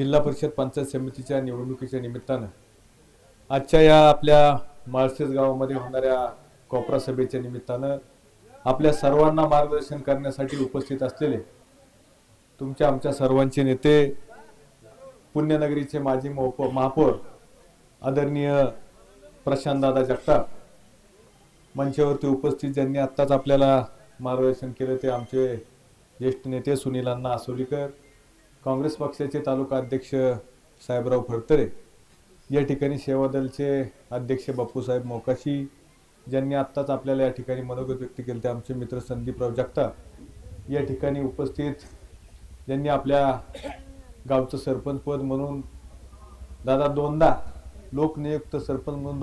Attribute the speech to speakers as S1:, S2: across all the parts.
S1: जिल्हा परिषद पंचायत समितीच्या निवडणुकीच्या निमित्तानं आजच्या या आपल्या माळशेज गावामध्ये होणाऱ्या कोपरा सभेच्या निमित्तानं आपल्या सर्वांना मार्गदर्शन करण्यासाठी उपस्थित असलेले तुमच्या आमच्या सर्वांचे नेते पुण्यनगरीचे माजी महापौर आदरणीय प्रशांतदादा जगताप मंचावरती उपस्थित ज्यांनी आत्ताच आपल्याला मार्गदर्शन केलं ते आमचे ज्येष्ठ नेते सुनील अण्णा आसोलीकर, काँग्रेस पक्षाचे तालुका अध्यक्ष साहेबराव फडतरे, या ठिकाणी सेवादलचे अध्यक्ष बापूसाहेब मोकाशी, ज्यांनी आत्ताच आपल्याला या ठिकाणी मनोगत व्यक्त केले ते आमचे मित्र संदीपराव जगताप, या ठिकाणी उपस्थित ज्यांनी आपल्या गावचं सरपंच पद म्हणून दादा दोनदा लोकनियुक्त सरपंच म्हणून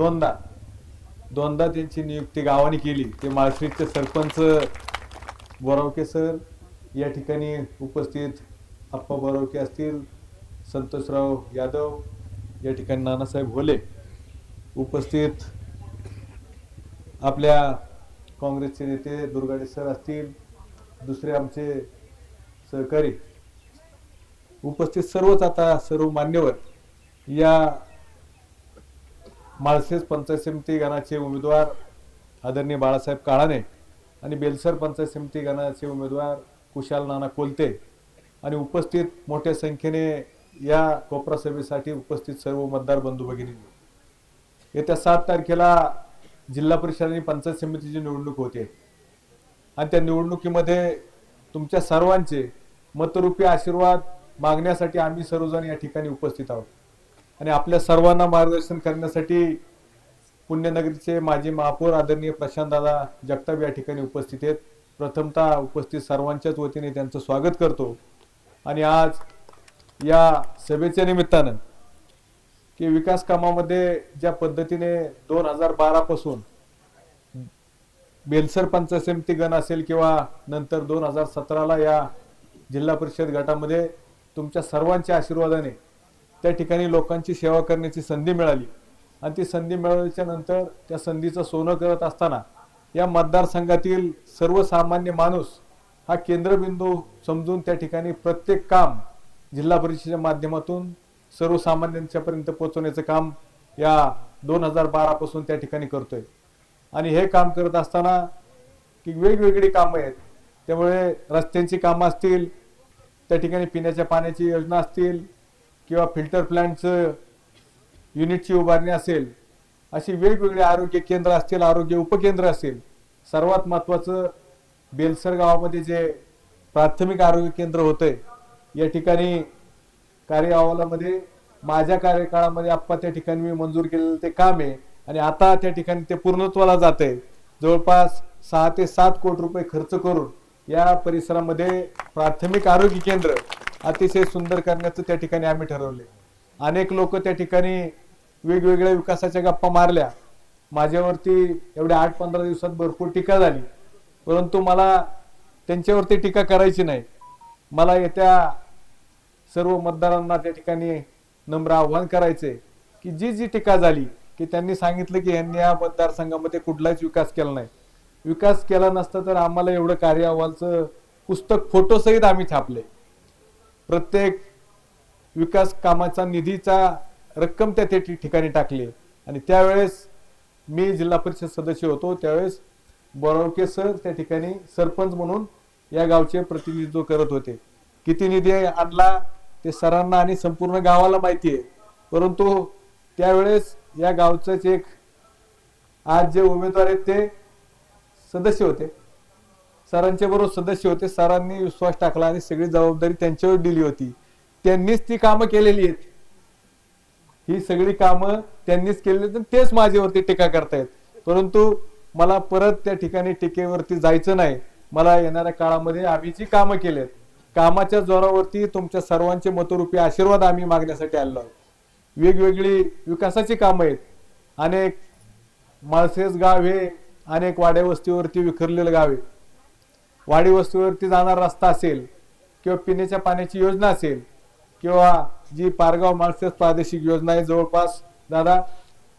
S1: दोनदा त्यांची नियुक्ती गावाने केली ते माळशिरसचे सरपंच बोरावके सर, या ठिकाणी उपस्थित अप्पा बोरावके असतील, संतोषराव यादव, या ठिकाणी नानासाहेब होले उपस्थित, आपल्या काँग्रेसचे नेते दुर्गाडे सर असतील, दुसरे आमचे सहकारी उपस्थित सर्वच आता सर्व मान्यवर या माळशेज पंचायत समिती गणाचे उमेदवार आदरणीय बाळासाहेब काळाने आणि बेलसर पंचायत समिती गणाचे उमेदवार कुशाल नाना कोलते आणि उपस्थित मोठ्या संख्येने या कोपरा सभेसाठी उपस्थित सर्व मतदार बंधू भगिनी, येत्या 7 तारखेला जिल्हा परिषद आणि पंचायत समितीची निवडणूक होते आणि त्या निवडणुकीमध्ये तुमच्या सर्वांचे मतरूपी आशीर्वाद मागण्यासाठी आम्ही सर्वजण या ठिकाणी उपस्थित आहोत आणि आपल्या सर्वांना मार्गदर्शन करण्यासाठी पुण्यनगरीचे माजी महापौर आदरणीय प्रशांतदादा जगताप या ठिकाणी उपस्थित आहेत. प्रथमतः उपस्थित सर्वांच्याच वतीने त्यांचं स्वागत करतो आणि आज या सभेच्या निमित्तानं की विकास कामामध्ये ज्या पद्धतीने 2012 पासून बेलसर पंचायत समिती गण असेल किंवा नंतर 2017ला या जिल्हा परिषद गटामध्ये तुमच्या सर्वांच्या आशीर्वादाने त्या ठिकाणी लोकांची सेवा करण्याची संधी मिळाली आणि ती संधी मिळाल्याच्या नंतर त्या संधीचं सोनं करत असताना या मतदारसंघातील सर्वसामान्य माणूस हा केंद्रबिंदू समजून त्या ठिकाणी प्रत्येक काम जिल्हा परिषदेच्या माध्यमातून सर्वसामान्यांच्या पर्यंत पोहोचवण्याचं काम या 2012 पासून त्या ठिकाणी करतोय आणि हे काम करत असताना की वेगवेगळी कामं आहेत, त्यामुळे रस्त्यांची कामं असतील, त्या ठिकाणी पिण्याच्या पाण्याची योजना असतील किंवा फिल्टर प्लांटचं युनिटची उभारणी असेल, अशी वेगवेगळी आरोग्य केंद्र असतील, आरोग्य उपकेंद्र असेल, सर्वात महत्त्वाचं बेलसर गावामध्ये जे प्राथमिक आरोग्य केंद्र होतंय या ठिकाणी कार्य अहवालामध्ये माझ्या कार्यकाळामध्ये आप्पा त्या ठिकाणी मी मंजूर केलेलं ते काम आहे आणि आता त्या ठिकाणी ते पूर्णत्वाला जाते. जवळपास 6 ते 7 कोटी रुपये खर्च करून या परिसरामध्ये प्राथमिक आरोग्य केंद्र अतिशय सुंदर करण्याचं त्या ठिकाणी आम्ही ठरवले. अनेक लोक त्या ठिकाणी वेगवेगळ्या विकासाच्या गप्पा मारल्या, माझ्यावरती एवढ्या 8-15 दिवसात भरपूर टीका झाली, परंतु मला त्यांच्यावरती टीका करायची नाही. मला येत्या सर्व मतदारांना त्या ठिकाणी नम्र आव्हान करायचे की जी टीका झाली की त्यांनी सांगितलं की यांनी या मतदारसंघामध्ये कुठलाच विकास केला नाही. विकास केला नसता तर आम्हाला एवढं कार्य अहवालचं पुस्तक फोटोसहित आम्ही छापले. प्रत्येक विकास कामाचा निधीचा रक्कम त्या ठिकाणी टाकली आणि त्यावेळेस मी जिल्हा परिषद सदस्य होतो, त्यावेळेस बोरावके सर त्या ठिकाणी सरपंच म्हणून या गावचे प्रतिनिधित्व करत होते. किती निधी आणला ते सरांना आणि संपूर्ण गावाला माहिती आहे, परंतु त्यावेळेस या गावचेच एक आज जे उमेदवार आहेत ते सदस्य होते, सरांच्या बरोबर सदस्य होते. सरांनी विश्वास टाकला आणि सगळी जबाबदारी त्यांच्यावर दिली होती. त्यांनीच ती कामं केलेली आहेत, ही सगळी कामं त्यांनीच केलेली आहेत, तेच माझ्यावरती टीका करतायत. परंतु मला परत त्या ठिकाणी टीकेवरती जायचं नाही. मला येणाऱ्या काळामध्ये आम्ही जी कामं केलेत कामाच्या जोरावरती तुमच्या सर्वांचे मतरूपी आशीर्वाद आम्ही मागण्यासाठी आलो आहोत. वेगवेगळी विकासाची कामं आहेत, अनेक माळशेज गाव हे अनेक वाड्या वस्तीवरती विखरलेलं गाव आहे. वाडी वस्तीवरती जाणारा रस्ता असेल किंवा पिण्याच्या पाण्याची योजना असेल किंवा जी पारगाव माळशेज प्रादेशिक योजना आहे, जवळपास दादा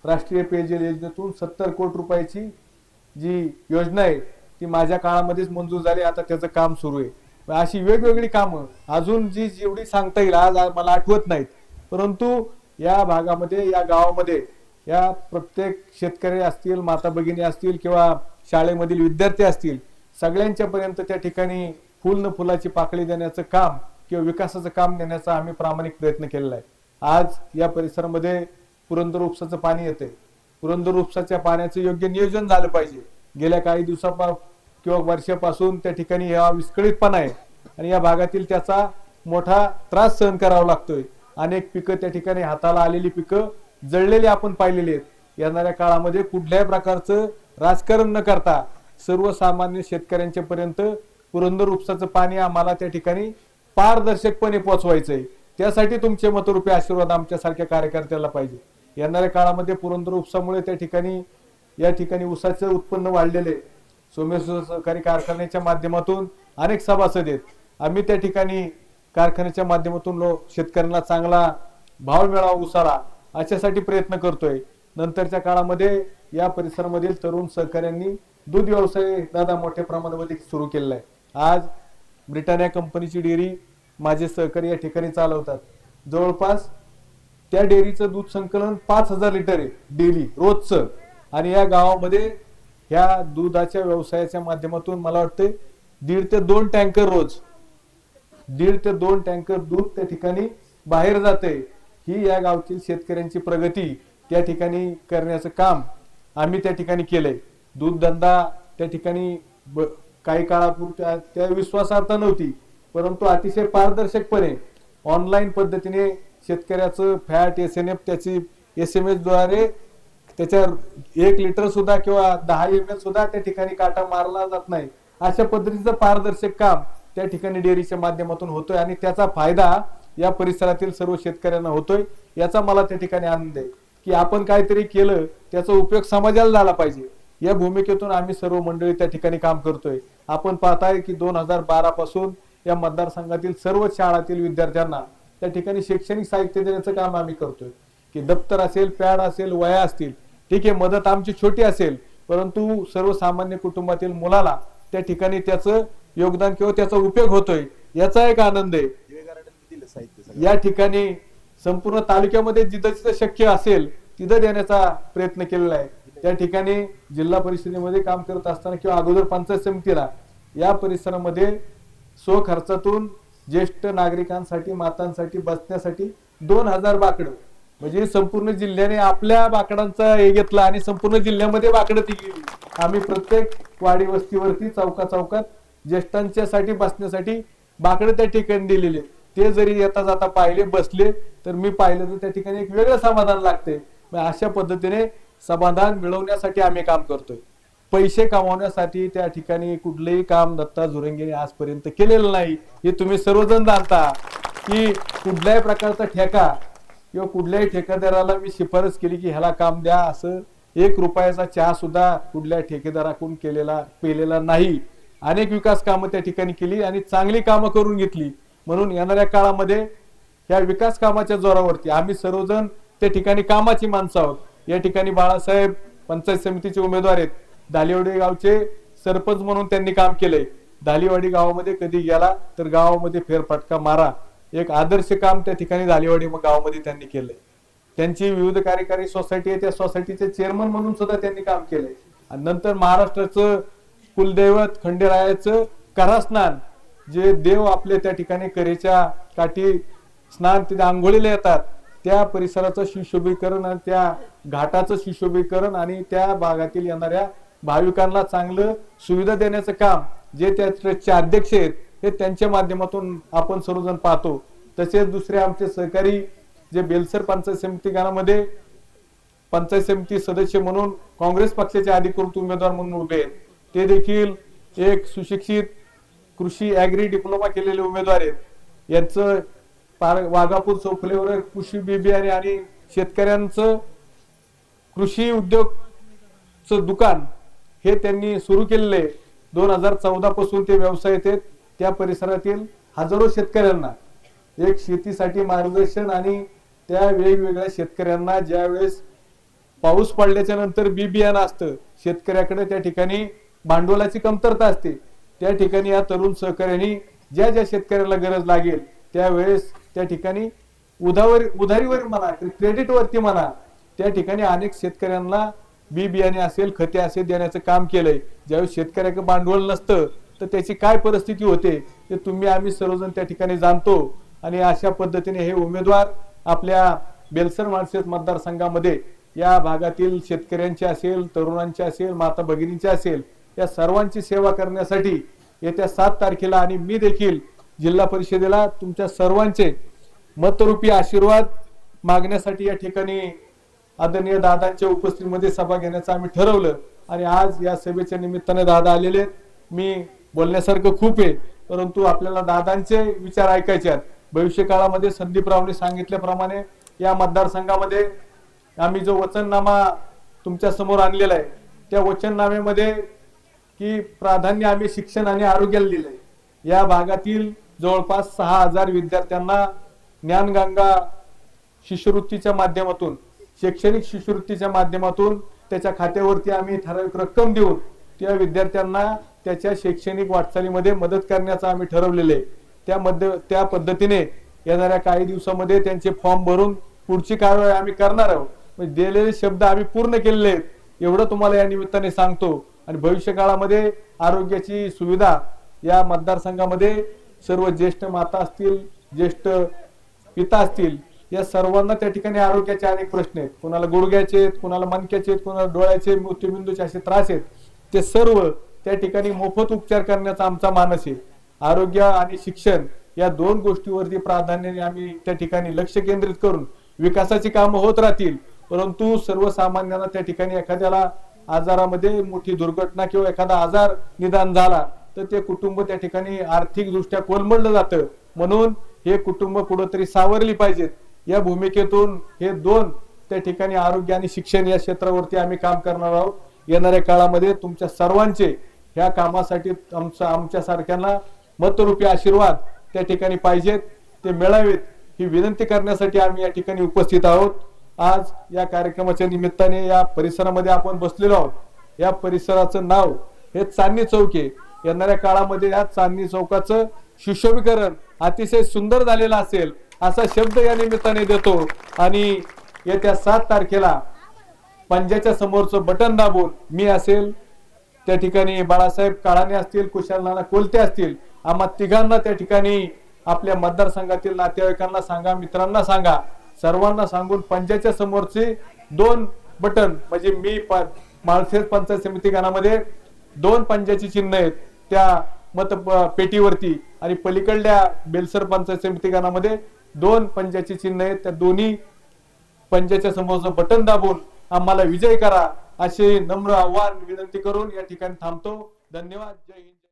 S1: राष्ट्रीय पेयजल योजनेतून 70 कोटी रुपयाची जी योजना आहे ती माझ्या काळामध्येच मंजूर झाली, आता त्याचं काम सुरू आहे. अशी वेगवेगळी कामं अजून जी जेवढी सांगता येईल आज मला आठवत नाहीत, परंतु या भागामध्ये या गावामध्ये या प्रत्येक शेतकरी असतील, माता भगिनी असतील किंवा शाळेमधील विद्यार्थी असतील, सगळ्यांच्या पर्यंत त्या ठिकाणी फुल न फुलाची पाकळी देण्याचं काम किंवा विकासाचं काम देण्याचा आम्ही प्रामाणिक प्रयत्न केलेला आहे. आज या परिसरामध्ये पुरंदर उपसाचं पाणी येते. पुरंदर उपसाच्या पाण्याचं योग्य नियोजन झालं पाहिजे. गेल्या काही दिवसापासून किंवा वर्षापासून त्या ठिकाणी हा विस्कळीतपणा आहे आणि या भागातील त्याचा मोठा त्रास सहन करावा लागतोय. अनेक पिकं त्या ठिकाणी हाताला आलेली पिकं जळलेली आपण पाहिलेली आहेत. येणाऱ्या काळामध्ये कुठल्याही प्रकारचं राजकारण न करता सर्वसामान्य शेतकऱ्यांच्या पर्यंत पुरंदर उपसाचं पाणी आम्हाला त्या ठिकाणी पारदर्शकपणे पोहोचवायचंय. त्यासाठी तुमचे मतरूपी आशीर्वाद आमच्यासारख्या कार्यकर्त्याला पाहिजे. येणाऱ्या काळामध्ये पुरंदर उपसामुळे त्या ठिकाणी या ठिकाणी ऊसाचं उत्पन्न वाढलेले. सोमेश्वर सहकारी कारखान्याच्या माध्यमातून अनेक सभासद आहेत. आम्ही त्या ठिकाणी कारखान्याच्या माध्यमातून शेतकऱ्यांना चांगला भाव मिळावा ऊसाला अशासाठी प्रयत्न करतोय. नंतरच्या काळामध्ये या परिसरामधील तरुण सहकाऱ्यांनी दूध व्यवसाय दादा मोठ्या प्रमाणामध्ये सुरू केलेला आहे. आज ब्रिटानिया कंपनीची डेअरी माझे सहकारी या ठिकाणी चालवतात. जवळपास त्या डेअरीचं दूध संकलन 5,000 लिटर आहे डेली रोजचं. आणि या गावामध्ये ह्या दुधाच्या व्यवसायाच्या माध्यमातून मला वाटतं 1.5 ते 2 टँकर रोज 1.5 ते 2 टँकर दूध त्या ठिकाणी बाहेर जाते. ही या गावतील शेतकऱ्यांची प्रगती त्या ठिकाणी करण्याचं काम आम्ही त्या ठिकाणी केलंय. दूध धंदा त्या ठिकाणी काही काळापूर्वी त्या विश्वासार्थ नव्हती, परंतु अतिशय पारदर्शकपणे ऑनलाईन पद्धतीने शेतकऱ्याचं फॅट SNF त्याची SMS द्वारे त्याच्या 1 लिटर सुद्धा किंवा 10 ml सुद्धा त्या ठिकाणी काटा मारला जात नाही. अशा पद्धतीचं पारदर्शक काम त्या ठिकाणी डेअरीच्या माध्यमातून होतोय आणि त्याचा फायदा या परिसरातील सर्व शेतकऱ्यांना होतोय. याचा मला त्या ठिकाणी आनंद आहे की आपण काहीतरी केलं त्याचा उपयोग समाजाला झाला पाहिजे. या भूमिकेतून आम्ही सर्व मंडळी त्या ठिकाणी काम करतोय. आपण पाहताय की 2012 पासून या मतदारसंघातील सर्व शाळातील विद्यार्थ्यांना त्या ठिकाणी शैक्षणिक साहित्य देण्याचं काम आम्ही करतोय. की दप्तर असेल, पॅड असेल, वह्या असतील, ठीक आहे मदत आमची छोटी असेल, परंतु सर्वसामान्य कुटुंबातील मुलाला त्या ठिकाणी त्याचं योगदान किंवा त्याचा उपयोग होतोय याचा एक आनंद आहे. या ठिकाणी संपूर्ण तालुक्यामध्ये जिथं जिथं शक्य असेल तिथं देण्याचा प्रयत्न केलेला आहे. त्या ठिकाणी जिल्हा परिषदेमध्ये काम करत असताना किंवा अगोदर पंचायत समितीला या परिसरामध्ये स्वखर्चातून ज्येष्ठ नागरिकांसाठी मातांसाठी बसण्यासाठी 2,000 बाकडं म्हणजे संपूर्ण जिल्ह्याने आपल्या बाकडांचा हे घेतला आणि संपूर्ण जिल्ह्यामध्ये बाकडं ती गेली. आम्ही प्रत्येक वाडी वस्तीवरती चौकात ज्येष्ठांच्यासाठी बसण्यासाठी बाकडं त्या ठिकाणी दिलेले. ते जरी येता जाता पाहिले बसले तर मी पाहिलं तर त्या ठिकाणी एक वेगळं समाधान लागते. अशा पद्धतीने समाधान मिळवण्यासाठी आम्ही काम करतोय. पैसे कमावण्यासाठी त्या ठिकाणी कुठलेही काम दत्ता झुरंगेने आजपर्यंत केलेलं नाही. हे तुम्ही सर्वजण जाणता की कुठल्याही प्रकारचा ठेका किंवा कुठल्याही ठेकेदाराला मी शिफारस केली की ह्याला काम द्या असं 1 रुपयाचा चहा सुद्धा कुठल्या ठेकेदाराकडून पेलेला नाही. अनेक विकास कामं त्या ठिकाणी केली आणि चांगली कामं करून घेतली. म्हणून येणाऱ्या काळामध्ये या विकास कामाच्या जोरावरती आम्ही सर्वजण त्या ठिकाणी कामाची माणसं आहोत. या ठिकाणी बाळासाहेब पंचायत समितीचे उमेदवार आहेत. धालीवाडी गावचे सरपंच म्हणून त्यांनी काम केलंय. धालीवाडी गावामध्ये कधी गेला तर गावामध्ये फेरफटका मारा, एक आदर्श काम त्या ठिकाणी धालीवाडी गावामध्ये त्यांनी केलंय. त्यांची विविध कार्यकारी सोसायटी आहे, त्या सोसायटीचे चेअरमन म्हणून सुद्धा त्यांनी काम केलंय. आणि नंतर महाराष्ट्राचं कुलदैवत खंडेरायाचं करास्नान जे देव आपले त्या ठिकाणी करेच्या काठी स्नान तिथे आंघोळीला येतात त्या परिसराचं सुशोभीकरण आणि त्या घाटाचं सुशोभीकरण आणि त्या भागातील येणाऱ्या भाविकांना चांगलं सुविधा देण्याचं काम जे त्या ट्रस्टचे अध्यक्ष आहेत हे त्यांच्या माध्यमातून आपण सर्वजण पाहतो. तसेच दुसरे आमचे सहकारी जे बेलसर पंचायत समिती गावामध्ये पंचायत समिती सदस्य म्हणून काँग्रेस पक्षाचे अधिकृत उमेदवार म्हणून उभे आहेत, ते देखील एक सुशिक्षित कृषी ऍग्री डिप्लोमा केलेले उमेदवार आहेत. यांचं वाघापूर चौफुलेवर कृषी बियाणे आणि शेतकऱ्यांचं कृषी उद्योगचं दुकान हे त्यांनी सुरू केलेले. 2014 पासून ते व्यवसाय येतात. त्या परिसरातील हजारो शेतकऱ्यांना एक शेतीसाठी मार्गदर्शन आणि त्या वेगवेगळ्या शेतकऱ्यांना ज्या वेळेस पाऊस पडल्याच्या नंतर बियाणं असतं, शेतकऱ्याकडे त्या ठिकाणी भांडवलाची कमतरता असते, त्या ठिकाणी या तरुण सहकार्यांनी ज्या ज्या शेतकऱ्याला गरज लागेल त्यावेळेस त्या ठिकाणी उधारीवर म्हणा, क्रेडिटवरती म्हणा, त्या ठिकाणी अनेक शेतकऱ्यांना बी बियाणे असेल, खते असेल देण्याचं काम केलंय. ज्यावेळेस शेतकऱ्याकडे भांडवल नसतं तर त्याची काय परिस्थिती होते ते तुम्ही आम्ही सर्वजण त्या ठिकाणी जाणतो. आणि अशा पद्धतीने हे उमेदवार आपल्या बेलसर माळशेज मतदारसंघामध्ये या भागातील शेतकऱ्यांचे असेल, तरुणांचे असेल, माता भगिनींचे असेल, या सर्वांची सेवा करण्यासाठी येत्या 7 तारखेला आणि मी देखील जिल्हा परिषदेला तुमच्या सर्वांचे मतरूपी आशीर्वाद मागण्यासाठी या ठिकाणी आदरणीय दादांच्या उपस्थितीमध्ये सभा घेण्याचं आम्ही ठरवलं. आणि आज या सभेच्या निमित्ताने दादा आलेले आहेत. मी बोलण्यासारखं खूप आहे, परंतु आपल्याला दादांचे विचार ऐकायचे आहेत. भविष्य काळामध्ये संदीपरावने सांगितल्याप्रमाणे या मतदारसंघामध्ये आम्ही जो वचननामा तुमच्या समोर आणलेला आहे त्या वचननाम्यामध्ये की प्राधान्य आम्ही शिक्षण आणि आरोग्याला दिलंय. या भागातील जवळपास 6000 विद्यार्थ्यांना ज्ञानगंगा शिष्यवृत्तीच्या माध्यमातून, शैक्षणिक शिष्यवृत्तीच्या माध्यमातून त्याच्या खात्यावरती आम्ही ठराविक रक्कम देऊन त्या विद्यार्थ्यांना त्याच्या शैक्षणिक वाटचालीमध्ये मदत करण्याचं आम्ही ठरवलेले आहे. त्या पद्धतीने येणाऱ्या काही दिवसामध्ये त्यांचे फॉर्म भरून पुढची कारवाई आम्ही करणार आहोत. दिलेले शब्द आम्ही पूर्ण केलेले आहेत एवढं तुम्हाला या निमित्ताने सांगतो. आणि भविष्य काळामध्ये आरोग्याची सुविधा या मतदारसंघामध्ये सर्व ज्येष्ठ माता असतील, ज्येष्ठ पिता असतील, या सर्वांना त्या ठिकाणी आरोग्याचे अनेक प्रश्न आहेत. कोणाला गुडघ्याचे आहेत, कोणाला मणक्याचे आहेत, कोणाला डोळ्याचे, मोतीबिंदूचे असे त्रास आहेत. ते सर्व त्या ठिकाणी मोफत उपचार करण्याचा आमचा मानस आहे. आरोग्य आणि शिक्षण या 2 गोष्टीवरती प्राधान्याने आम्ही त्या ठिकाणी लक्ष केंद्रित करून विकासाची कामं होत राहतील. परंतु सर्वसामान्यांना त्या ठिकाणी एखाद्याला आजारामध्ये मोठी दुर्घटना किंवा एखादा आजार निदान झाला तर ते कुटुंब त्या ठिकाणी आर्थिक दृष्ट्या कोलमडलं जातं. म्हणून हे कुटुंब कुठंतरी सावरली पाहिजेत. या भूमिकेतून हे 2 त्या ठिकाणी आरोग्य आणि शिक्षण या क्षेत्रावरती आम्ही काम करणार आहोत. येणाऱ्या काळामध्ये तुमच्या सर्वांचे ह्या कामासाठी आमच्या सारख्यांना मतरूपी आशीर्वाद त्या ठिकाणी पाहिजेत, ते मिळावेत ही विनंती करण्यासाठी आम्ही या ठिकाणी उपस्थित आहोत. आज या कार्यक्रमाच्या निमित्ताने या परिसरामध्ये आपण बसलेलो आहोत. या परिसराचं नाव हे चांदणी चौक आहे. येणाऱ्या काळामध्ये या चांदणी चौकाचं सुशोभीकरण अतिशय सुंदर झालेलं असेल असा शब्द या निमित्ताने देतो. आणि येत्या 7 तारखेला पंजाच्या समोरचं बटन दाबून मी असेल, त्या ठिकाणी बाळासाहेब काळाने असतील, कुशाल नाना कोलते असतील, आम्हा तिघांना त्या ठिकाणी आपल्या मतदारसंघातील नातेवाईकांना सांगा, मित्रांना सांगा, सर्वांना सांगून पंजाच्या समोरचे 2 बटन म्हणजे मी माळशेज पंचायत समिती गणामध्ये 2 पंजाची चिन्ह आहेत त्या मत पेटीवरती आणि पलीकडल्या बेलसर पंचायत समिती गणामध्ये 2 पंजाची चिन्ह आहेत. त्या दोन्ही पंजाच्या समोरचं बटन दाबून आम्हाला विजय करा असे नम्र आव्हान विनंती करून या ठिकाणी थांबतो. धन्यवाद. जय हिंद.